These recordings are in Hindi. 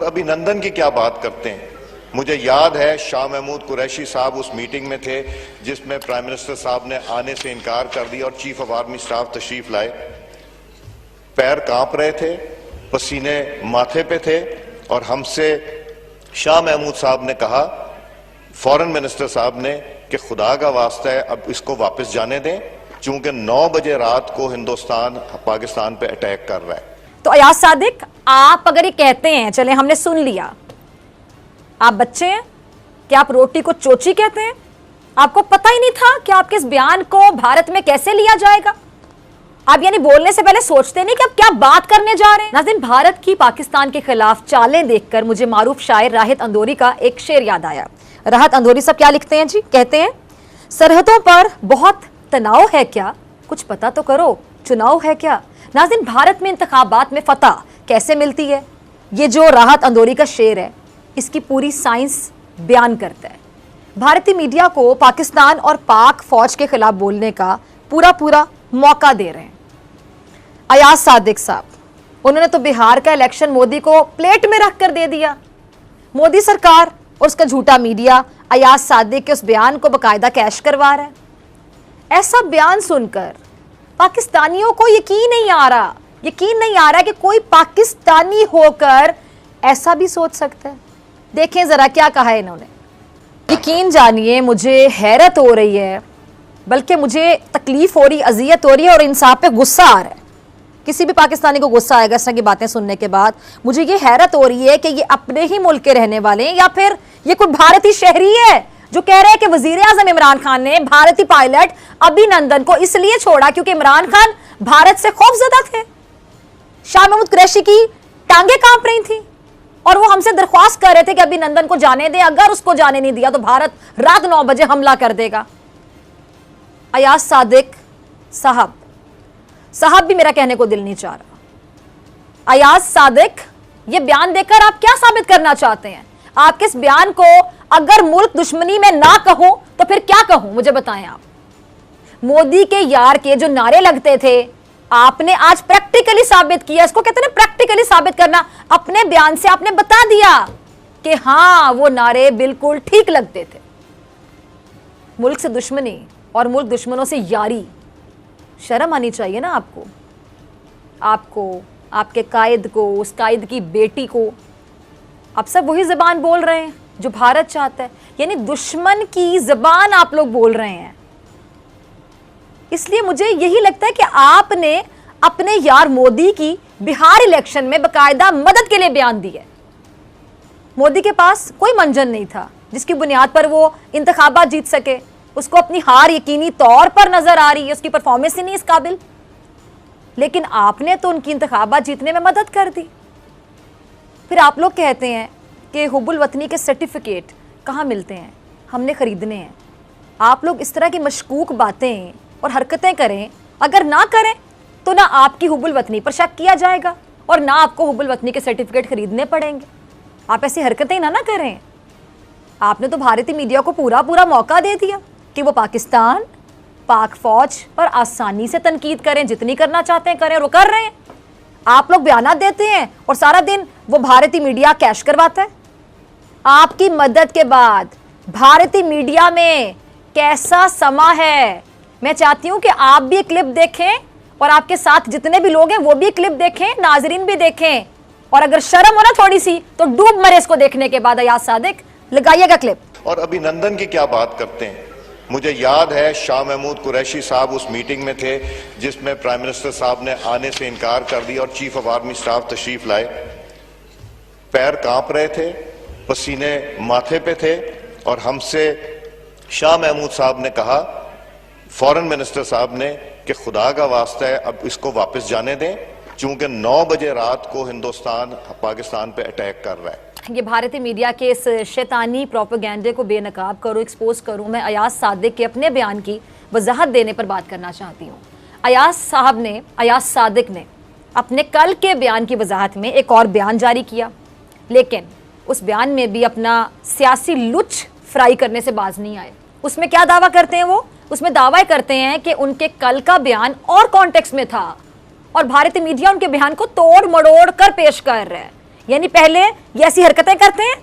और अभिनंदन की क्या बात करते हैं। मुझे याद है शाह महमूद कुरैशी साहब उस मीटिंग में थे जिसमें प्राइम मिनिस्टर साहब ने आने से इनकार कर दिया और चीफ ऑफ आर्मी स्टाफ तशरीफ लाए। पैर कांप रहे थे, पसीने माथे पे थे और हमसे शाह महमूद साहब ने कहा, फॉरेन मिनिस्टर साहब ने, कि खुदा का वास्ता है अब इसको वापस जाने दें, चूंकि 9 बजे रात को हिंदुस्तान पाकिस्तान पे अटैक कर रहा है। तो अयाज सादिक, आप अगर ये कहते हैं, चले हमने सुन लिया, आप बच्चे हैं कि आप रोटी को चोची कहते हैं, आपको पता ही नहीं था कि आपके इस बयान को भारत में कैसे लिया जाएगा। आप यानी बोलने से पहले सोचते नहीं कि आप क्या बात करने जा रहे हैं। नाज़रीन, भारत की पाकिस्तान के खिलाफ चालें देखकर मुझे मारूफ शायर राहत अंदौरी का एक शेर याद आया। राहत अंदौरी साहब क्या लिखते हैं जी, कहते हैं, सरहदों पर बहुत तनाव है क्या, कुछ पता तो करो, चुनाव है क्या। नाज़रीन, भारत में इंतखाबात में फतह कैसे मिलती है, ये जो राहत अंदौरी का शेर है इसकी पूरी साइंस बयान करता है। भारतीय मीडिया को पाकिस्तान और पाक फौज के खिलाफ बोलने का पूरा मौका दे रहे हैं अयाज सादिक साहब। उन्होंने तो बिहार का इलेक्शन मोदी को प्लेट में रख कर दे दिया। मोदी सरकार और उसका झूठा मीडिया अयाज सादिक के उस बयान को बाकायदा कैश करवा रहा है। ऐसा बयान सुनकर पाकिस्तानियों को यकीन नहीं आ रहा कि कोई पाकिस्तानी होकर ऐसा भी सोच सकता है। देखें जरा क्या कहा है इन्होंने। यकीन जानिए, मुझे हैरत हो रही है, बल्कि मुझे तकलीफ हो रही, अजियत हो रही है और इंसाफ पे गुस्सा आ रहा है। किसी भी पाकिस्तानी को गुस्सा आएगा इस तरह की बातें सुनने के बाद। मुझे ये हैरत हो रही है कि ये अपने ही मुल्क के रहने वाले हैं या फिर ये कोई भारतीय शहरी है जो कह रहे हैं कि वजीर आजम इमरान खान ने भारतीय पायलट अभिनंदन को इसलिए छोड़ा क्योंकि इमरान खान भारत से खौफजदा थे। शाह महमूद कुरैशी की टांगे कांप रही थी और वो हमसे दरख्वास्त कर रहे थे कि अभिनंदन को जाने दें, अगर उसको जाने नहीं दिया तो भारत रात 9 बजे हमला कर देगा। अयाज सादिक साहब भी मेरा कहने को दिल नहीं चाह रहा। अयाज सादिक, ये बयान देकर आप क्या साबित करना चाहते हैं? आपके इस बयान को अगर मुल्क दुश्मनी में ना कहूं तो फिर क्या कहूं, मुझे बताएं आप। मोदी के यार के जो नारे लगते थे आपने आज प्रैक्टिकली साबित किया। इसको कहते हैं प्रैक्टिकली साबित करना। अपने बयान से आपने बता दिया कि हां वो नारे बिल्कुल ठीक लगते थे। मुल्क से दुश्मनी और मुल्क दुश्मनों से यारी, शर्म आनी चाहिए ना आपको, आपके कायद को, उस कायद की बेटी को। आप सब वही ज़बान बोल रहे हैं जो भारत चाहता है, यानी दुश्मन की ज़बान आप लोग बोल रहे हैं। इसलिए मुझे यही लगता है कि आपने अपने यार मोदी की बिहार इलेक्शन में बाकायदा मदद के लिए बयान दिया। मोदी के पास कोई मंजन नहीं था जिसकी बुनियाद पर वो इंतखाबात जीत सके। उसको अपनी हार यकीनी तौर पर नजर आ रही है, उसकी परफॉर्मेंस ही नहीं इस काबिल, लेकिन आपने तो उनकी इंतखाबात जीतने में मदद कर दी। फिर आप लोग कहते हैं कि हुब्बुल वतनी के सर्टिफिकेट कहाँ मिलते हैं, हमने खरीदने हैं। आप लोग इस तरह की मशकूक बातें और हरकतें करें, अगर ना करें तो ना आपकी हुब्बुल वतनी पर शक किया जाएगा और ना आपको हुब्बुल वतनी के सर्टिफिकेट खरीदने पड़ेंगे। आप ऐसी हरकतें ना करें। आपने तो भारतीय मीडिया को पूरा मौका दे दिया कि वो पाकिस्तान, पाक फौज पर आसानी से तनकीद करें, जितनी करना चाहते हैं करें, और वो कर रहे हैं। आप लोग बयान देते हैं और सारा दिन वो भारतीय मीडिया कैश करवाता है। आपकी मदद के बाद भारतीय मीडिया में कैसा समा है, मैं चाहती हूं कि आप भी क्लिप देखें और आपके साथ जितने भी लोग हैं वो भी क्लिप देखें, नाजरीन भी देखें, और अगर शर्म हो ना थोड़ी सी तो डूब मरे इसको देखने के बाद। अयाज सादिक, लगाइएगा क्लिप। और अभिनंदन की क्या बात करते हैं। मुझे याद है शाह महमूद कुरैशी साहब उस मीटिंग में थे जिसमें प्राइम मिनिस्टर साहब ने आने से इनकार कर दिया और चीफ ऑफ आर्मी स्टाफ तशरीफ लाए। पैर कांप रहे थे, पसीने माथे पे थे और हमसे शाह महमूद साहब ने कहा, फॉरेन मिनिस्टर साहब ने, कि खुदा का वास्ता है अब इसको वापस जाने दें, चूंकि 9 बजे रात को हिंदुस्तान पाकिस्तान पे अटैक कर रहा है। ये भारतीय मीडिया के इस शैतानी प्रोपेगेंडे को बेनकाब करूं, एक्सपोज करूं, मैं अयाज सादिक के अपने बयान की वजाहत देने पर बात करना चाहती हूं। अयाज सादिक ने अपने कल के बयान की वजाहत में एक और बयान जारी किया, लेकिन उस बयान में भी अपना सियासी लुच फ्राई करने से बाज नहीं आए। उसमें क्या दावा करते हैं वो? उसमें दावा करते हैं कि उनके कल का बयान और कॉन्टेक्स्ट में था और भारतीय मीडिया उनके बयान को तोड़ मड़ोड़ कर पेश कर रहा है। यानी पहले ये ऐसी हरकतें करते हैं,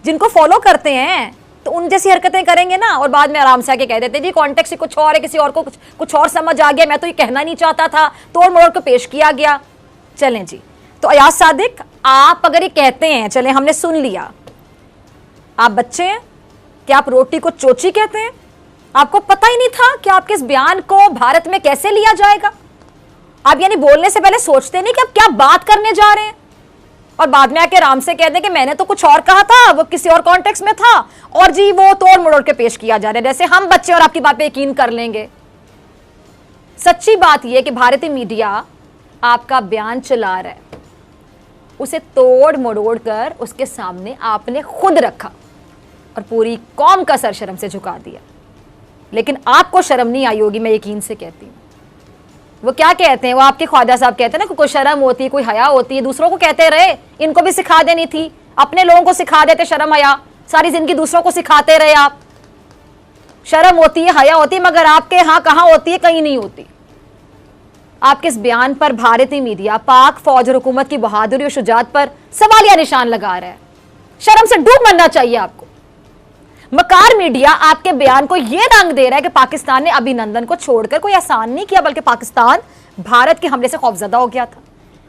जिनको फॉलो करते हैं तो उन जैसी हरकतें करेंगे ना, और बाद में आराम से आके कह देते जी कॉन्टेक्स्ट से कुछ और है, किसी और को कुछ और समझ आ गया, मैं तो ये कहना नहीं चाहता था, तोड़ मरोड़ को पेश किया गया। चलें जी, तो अयाज सादिक, आप अगर ये कहते हैं, चलें हमने सुन लिया, आप बच्चे हैं, क्या आप रोटी को चोची कहते हैं? आपको पता ही नहीं था कि आपके इस बयान को भारत में कैसे लिया जाएगा? आप यानी बोलने से पहले सोचते नहीं कि आप क्या बात करने जा रहे हैं, और बाद में आके आराम से कह दें कि मैंने तो कुछ और कहा था, वो किसी और कॉन्टेक्स्ट में था, और जी वो तोड़ मरोड़ के पेश किया जा रहा है, जैसे हम बच्चे और आपकी बात पे यकीन कर लेंगे। सच्ची बात यह कि भारतीय मीडिया आपका बयान चला रहा है, उसे तोड़ मरोड़ कर उसके सामने आपने खुद रखा और पूरी कौम का सर शर्म से झुका दिया। लेकिन आपको शर्म नहीं आई होगी, मैं यकीन से कहती हूं। वो क्या कहते हैं, वो आपके ख्वाजा साहब कहते हैं ना, कोई शर्म होती है, कोई हया होती है, दूसरों को कहते रहे, इनको भी सिखा देनी थी, अपने लोगों को सिखा देते शर्म हया, सारी जिंदगी दूसरों को सिखाते रहे आप। शर्म होती है, हया होती है, मगर आपके यहां कहां होती है, कहीं नहीं होती। आपके इस बयान पर भारतीय मीडिया पाक फौज और हुकूमत की बहादुरी और शुजात पर सवालिया निशान लगा रहा है। शर्म से डूब मरना चाहिए आपको। मकार मीडिया आपके बयान को यह रंग दे रहा है कि पाकिस्तान ने अभिनंदन को छोड़कर कोई एहसान नहीं किया, बल्कि पाकिस्तान भारत के हमले से खौफजदा हो गया था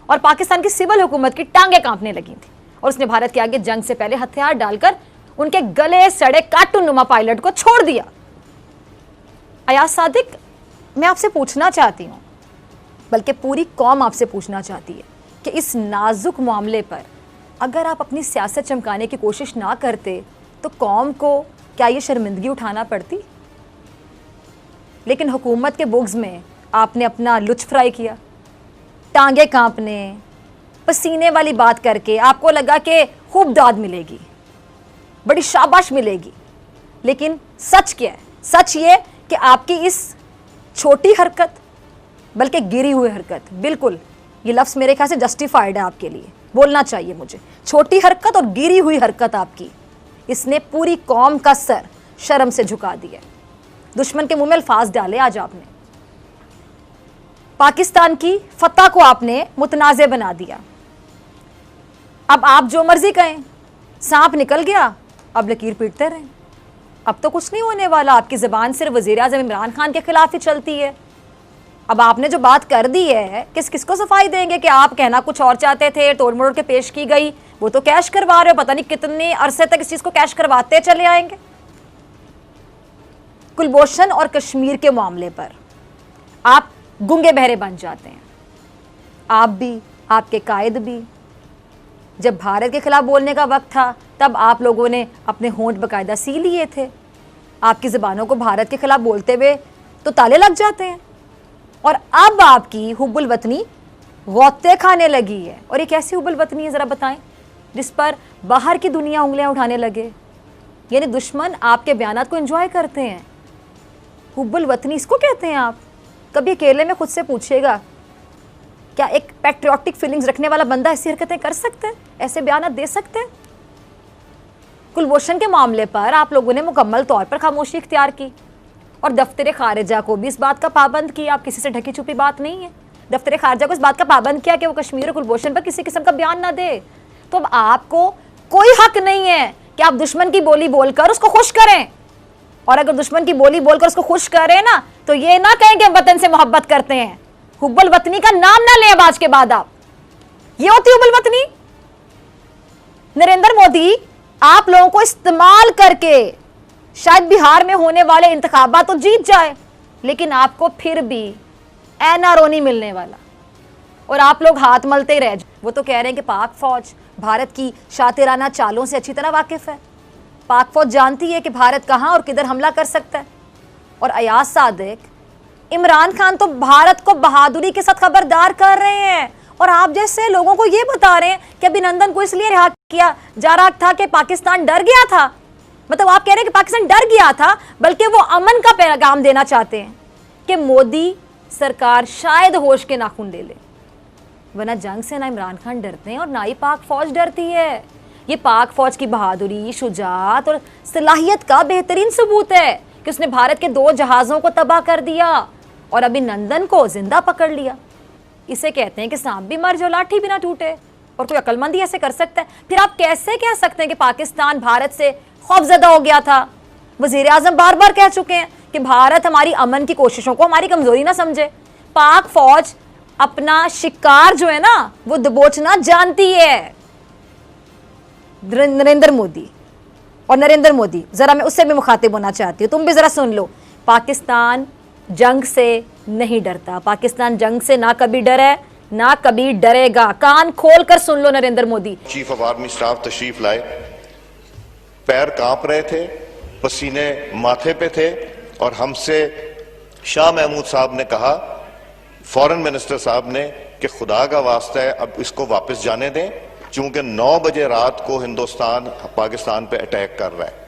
और पाकिस्तान की सिविल हुकूमत की टांगें कांपने लगी थी, और उसने भारत के आगे जंग से पहले हथियार डालकर उनके गले सड़े कार्टून नुमा पायलट को छोड़ दिया। अयाज सादिक, मैं आपसे पूछना चाहती हूं, बल्कि पूरी कौम आपसे पूछना चाहती है कि इस नाजुक मामले पर अगर आप अपनी सियासत चमकाने की कोशिश ना करते तो कौम को क्या ये शर्मिंदगी उठाना पड़ती? लेकिन हुकूमत के बुग्ज में आपने अपना लुत्फ फ्राई किया, टांगे कांपने, पसीने वाली बात करके आपको लगा कि खूब दाद मिलेगी, बड़ी शाबाश मिलेगी। लेकिन सच क्या है? सच ये कि आपकी इस छोटी हरकत, बल्कि गिरी हुई हरकत, बिल्कुल ये लफ्ज़ मेरे ख्याल से जस्टिफाइड है, आपके लिए बोलना चाहिए मुझे, छोटी हरकत और गिरी हुई हरकत आपकी, इसने पूरी कौम का सर शर्म से झुका दिया। दुश्मन के मुंह में अल्फाज डाले आज आपने, पाकिस्तान की फतह को आपने मुतनाज़े बना दिया। अब आप जो मर्जी कहें, सांप निकल गया, अब लकीर पीटते रहें, अब तो कुछ नहीं होने वाला। आपकी ज़बान सिर्फ वज़ीर-ए-आज़म इमरान खान के खिलाफ ही चलती है। अब आपने जो बात कर दी है, किस किस को सफाई देंगे कि आप कहना कुछ और चाहते थे, तोड़ मरोड़ के पेश की गई, वो तो कैश करवा रहे हो, पता नहीं कितने अरसे तक इस चीज़ को कैश करवाते चले आएंगे। कुलभूषण और कश्मीर के मामले पर आप गुंगे बहरे बन जाते हैं, आप भी, आपके कायद भी। जब भारत के खिलाफ बोलने का वक्त था तब आप लोगों ने अपने होंठ बाकायदा सी लिए थे। आपकी ज़बानों को भारत के खिलाफ बोलते हुए तो ताले लग जाते हैं, और अब आपकी हुब्बुल वतनी गौते खाने लगी है। और ये कैसी हुब्बुल वतनी है ज़रा बताएं, जिस पर बाहर की दुनिया उंगलियां उठाने लगे? यानी दुश्मन आपके बयानात को एंजॉय करते हैं। हुब्बुल वतनी इसको कहते हैं आप? कभी अकेले में खुद से पूछिएगा, क्या एक पैट्रियोटिक फीलिंग्स रखने वाला बंदा ऐसी हरकतें कर सकते हैं, ऐसे बयान दे सकते हैं? कुलभूषण के मामले पर आप लोगों ने मुकम्मल तौर पर खामोशी इख्तियार की, और दफ्तर खारिजा को भी इस बात का पाबंद किया। आप किसी से ढकी छुपी बात नहीं है, दफ्तर खारिजा को इस बात का पाबंद किया कि वो कश्मीर और कुलभूषण पर किसी किस्म का बयान ना दे। तो अब आपको कोई हक नहीं है कि आप दुश्मन की बोली बोलकर उसको खुश करें, और अगर दुश्मन की बोली बोलकर उसको खुश करें ना, तो ये ना कहें कि हम वतन से मोहब्बत करते हैं। हुब्बुल वतनी का नाम ना लें अब आज के बाद आप। ये होती हुब्बुल वतनी? नरेंद्र मोदी आप लोगों को इस्तेमाल करके शायद बिहार में होने वाले इंतखाबात तो जीत जाए, लेकिन आपको फिर भी एनआरओ नहीं मिलने वाला, और आप लोग हाथ मलते ही रह। वो तो कह रहे हैं कि पाक फौज भारत की शातिराना चालों से अच्छी तरह वाकिफ है, पाक फौज जानती है कि भारत कहां और किधर हमला कर सकता है। और अयाज सादिक, इमरान खान तो भारत को बहादुरी के साथ खबरदार कर रहे हैं, और आप जैसे लोगों को यह बता रहे हैं कि अभिनंदन को इसलिए रिहा किया जा रहा था कि पाकिस्तान डर गया था। मतलब आप कह रहे हैं कि पाकिस्तान डर गया था, बल्कि वो अमन का पैगाम देना चाहते हैं कि मोदी सरकार शायद होश के नाखून ले ले, वरना जंग से ना इमरान खान डरते हैं और ना ही पाक फौज डरती है। ये पाक फौज की बहादुरी, शुजात और सलाहियत का बेहतरीन सबूत है कि उसने भारत के 2 जहाज़ों को तबाह कर दिया और अभिनंदन को जिंदा पकड़ लिया। इसे कहते हैं कि सांप भी मर जो लाठी भी ना टूटे। और कोई अक्लमंद ही ऐसे कर सकता है? फिर आप कैसे कह सकते हैं कि पाकिस्तान भारत से खौफजदा हो गया था? वजीर आजम बार बार कह चुके हैं कि भारत हमारी अमन की कोशिशों को हमारी कमजोरी ना समझे। पाक फौज अपना शिकार जो है ना वो दबोचना जानती है। नरेंद्र मोदी और नरेंद्र मोदी, जरा मैं उससे भी मुखातिब होना चाहती हूँ, तुम भी जरा सुन लो। पाकिस्तान जंग से नहीं डरता, पाकिस्तान जंग से ना कभी डरे ना कभी डरेगा। कान खोल कर सुन लो Narendra Modi. Chief of army staff तशरीफ लाए, पैर कांप रहे थे, पसीने माथे पे थे, और हमसे शाह महमूद साहब ने कहा, फॉरेन मिनिस्टर साहब ने, कि खुदा का वास्ता है अब इसको वापस जाने दें, चूंकि 9 बजे रात को हिंदुस्तान पाकिस्तान पे अटैक कर रहा है।